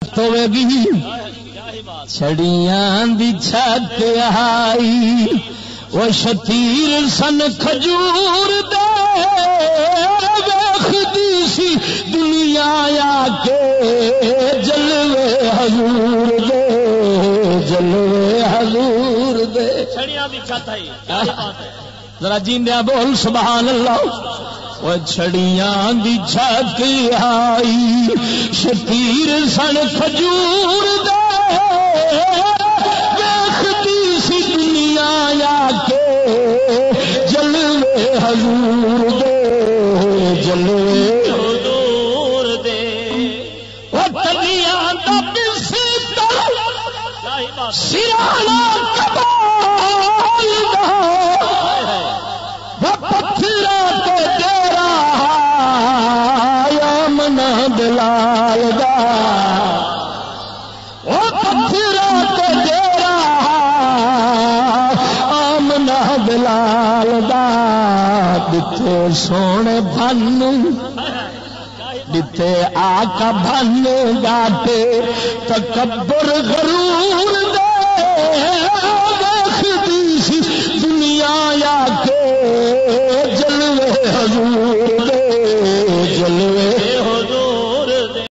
ہوے گی چھڑیاں دی چھت آئی وہ شتیر سن کھجور دے ویکھدی سی دنیا آ کے جلوے حضور دے جلوے حضور دے چھڑیاں دی چھت آئی کیا بات ہے ذرا جیندیاں بول سبحان اللہ وہ چھڑیاں دی چھت آئی شتیر سن کھجور دے ویکھدی سی دنیا آ کے جلوے حضور دے جلوے حضور دے وہ تلیاں دا بستر سرانا کبال دا وہ پتھراں تے ڈیرا آمنہ بلال دا وہ پتھراں تے ڈیرا آمنہ بلال دا دتے سونے بھن دتے آقا بھن گاٹے تکبر غرور